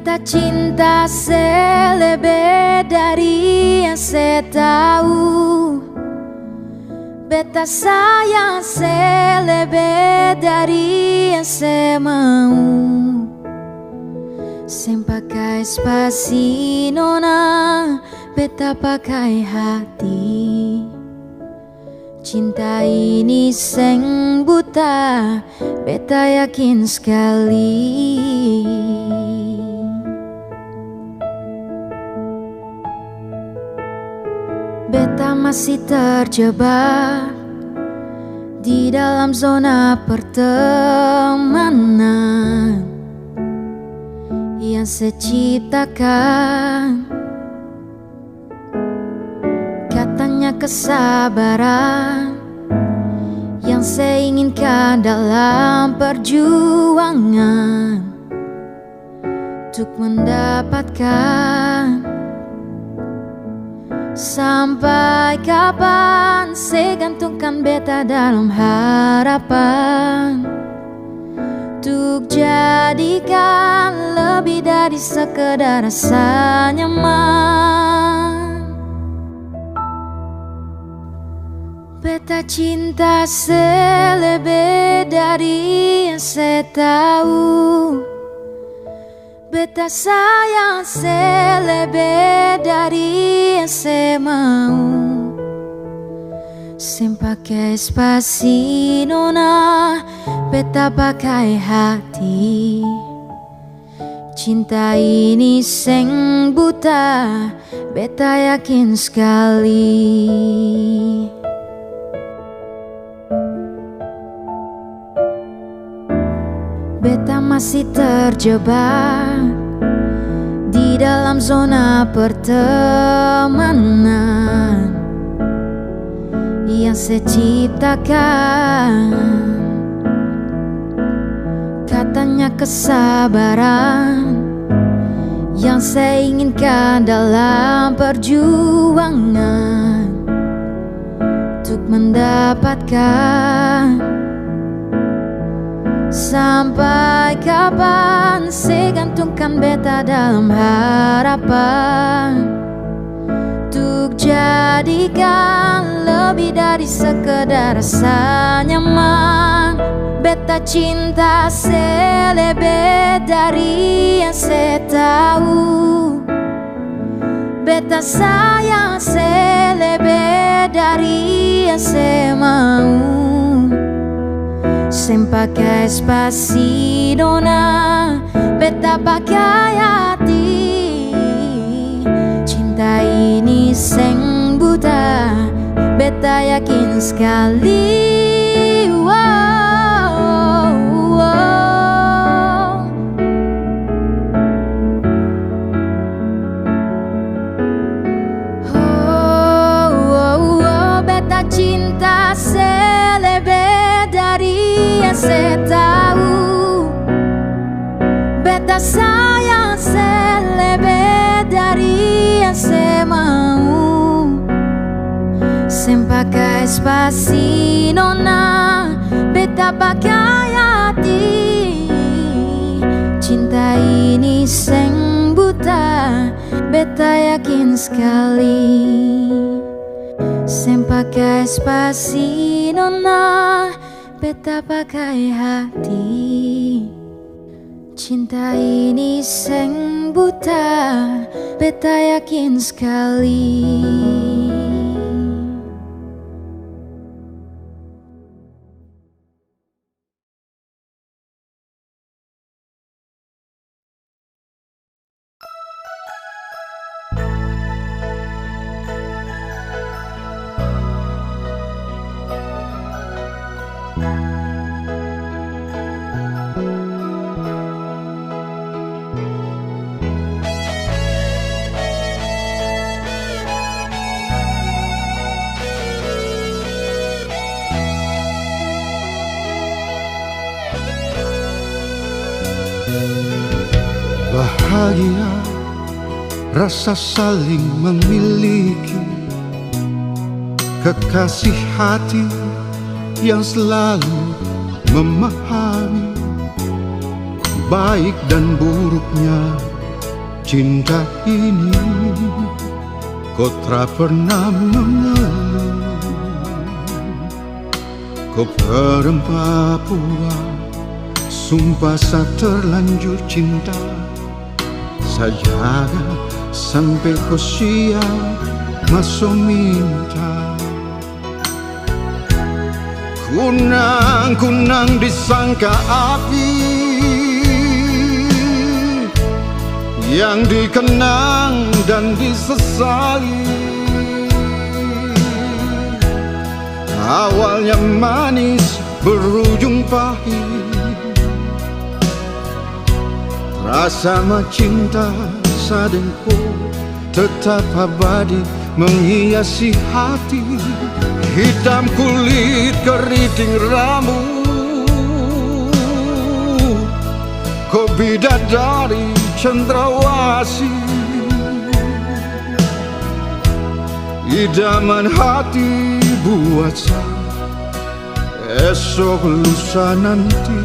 Beta cinta selebih dari yang saya tahu. Beta sayang selebih dari yang saya mau. Sem pakai spasi nona, beta pakai hati. Cinta ini seng buta, beta yakin sekali. Beta masih terjebak di dalam zona pertemanan yang saya ciptakan. Katanya kesabaran yang saya inginkan dalam perjuangan untuk mendapatkan. Sampai kapan saya gantungkan beta dalam harapan untuk jadikan lebih dari sekedar rasa nyaman. Beta cinta selebih dari yang saya tahu. Beta sayang selebih dari yang saya mau. Sem pakai spasi nona, beta pakai hati. Cinta ini seng buta, beta yakin sekali. Beta masih terjebak di dalam zona pertemanan yang saya ciptakan. Katanya kesabaran yang saya inginkan dalam perjuangan untuk mendapatkan. Sampai kapan saya gantungkan beta dalam harapan untuk jadikan lebih dari sekedar rasa nyaman. Beta cinta selebih dari yang saya tahu. Beta sayang selebih dari yang saya mau. Sem pakai spasi nona, beta pakai hati. Cinta ini seng buta, beta yakin sekali. Wow, wow. Oh, oh, oh. Beta cinta selebih dari yang saya tahu. Beta sayang selebih dari yang saya mau. Sem pakai spasi nona, beta pakai hati. Cinta ini seng buta, beta yakin sekali. Sem pakai spasi nona, beta pakai hati. Cinta ini seng buta, beta yakin sekali. Bahagia rasa saling memiliki, kekasih hati yang selalu memahami baik dan buruknya cinta ini kau tak pernah mengeluh. Kau perempuan Papua, sumpah saya terlanjur cinta. Saya jaga sampai kau siap masuk minta. Kunang-kunang disangka api yang dikenang dan disesali. Awalnya manis berujung pahit, rasa cinta sadengku tetap abadi menghiasi hati. Hitam kulit keriting rambut, kau bidadari cendrawasih. Idaman hati buat saya, esok lusa nanti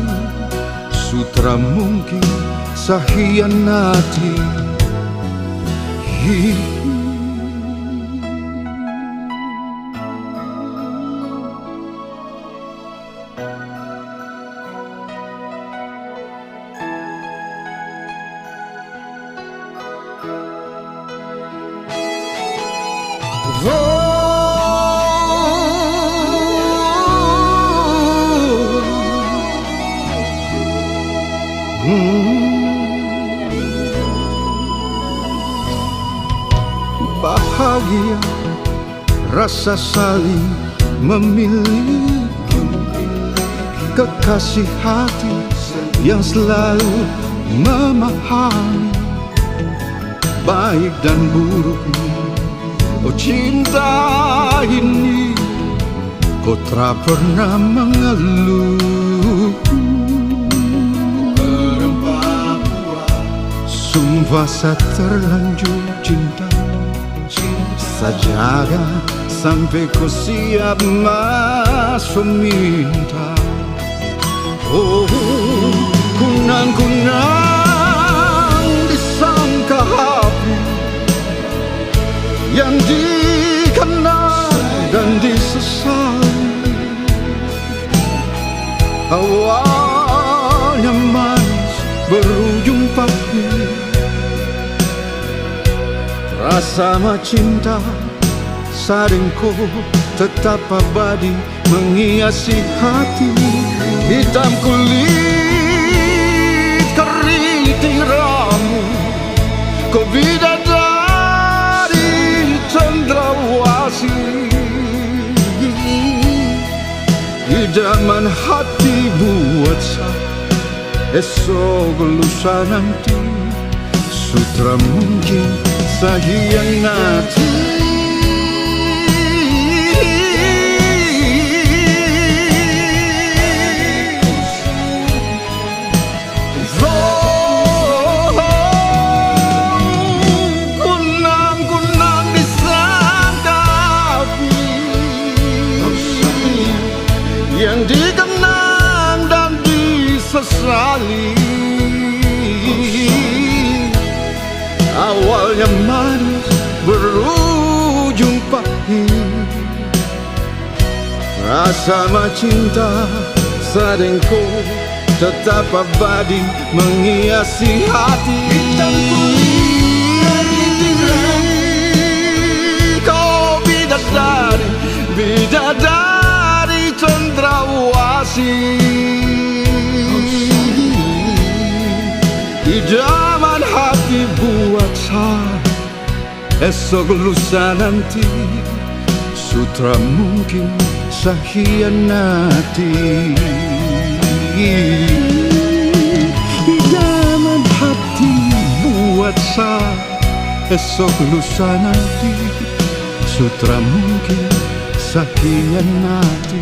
sutra mungkin saya hianati. Bahagia rasa saling memiliki, kekasih hati yang selalu memahami baik dan buruknya. Oh cinta ini kau tak pernah mengeluh. Sumpah saya terlanjur cinta. Saya jaga sampai kau siap masuk minta. Oh kunang-kunang disangka api yang dikenal dan disesali. Awalnya manis berujung pahit, rasa cinta sadengku tetap abadi menghiasi hati. Hitam kulit keriting rambut, kau bidadari cendrawasih. Idaman hati buat saya, esok lusa nanti sutra mungkin saya hianati. Kunang-kunang disangka api yang dikenang dan disesali. Awalnya manis berujung pahit, rasa cinta sadengku tetap abadi menghiasi hati. Kau bidadari, bidadari cendrawasih. Idaman hati buat saya, esok lusa nanti sutra mungkin saya hianati. Idaman hati buat saya, esok lusa nanti sutra mungkin saya hianati.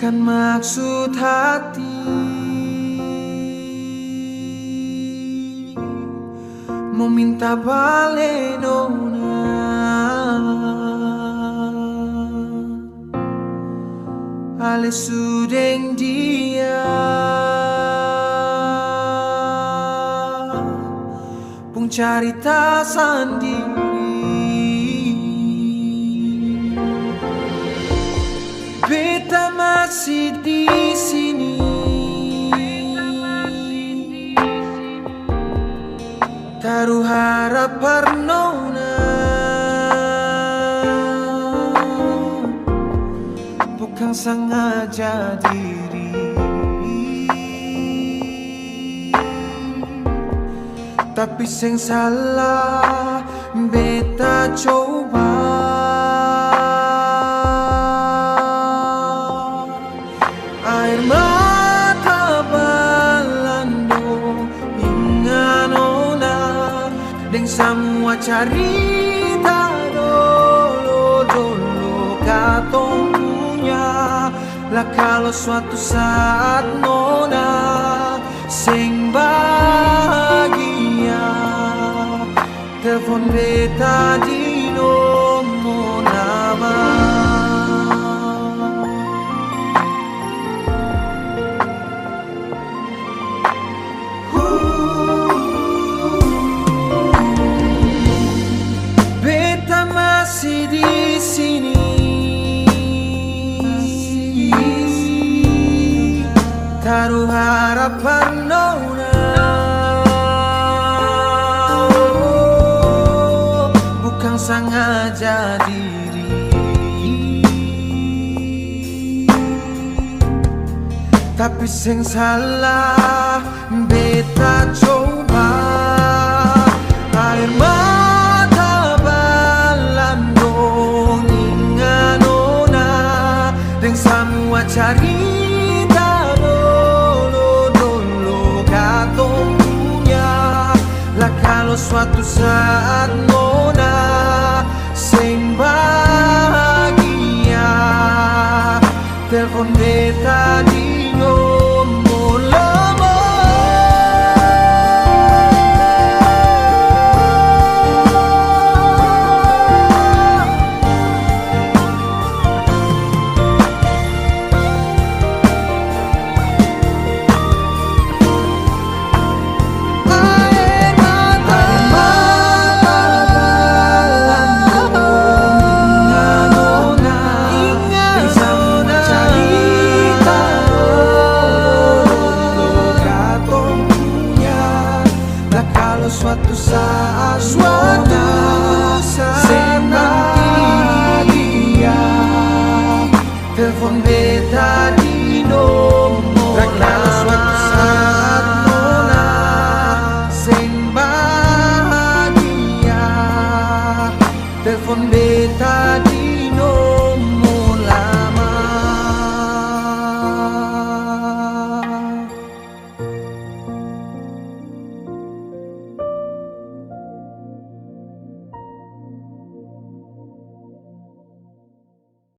bukan maksud hati meminta balik nona. Ale sudeng dia pun carita sendiri. Beta masih di sini, taruh harap nona, bukan sengaja diri. Tapi sing salah beta coba. Air mata balando inga nona, deng semua cerita dolo katong punya. Lah kalau suatu saat nona sing bahagia, telepon beta di nomor nama. Beta masih di sini, taruh harapan nona, bukan sengaja diri. Tapi sing salah beta coba. Air mata balandong inga nona, deng semua cerita dolo katong punya. Lah kalau suatu saat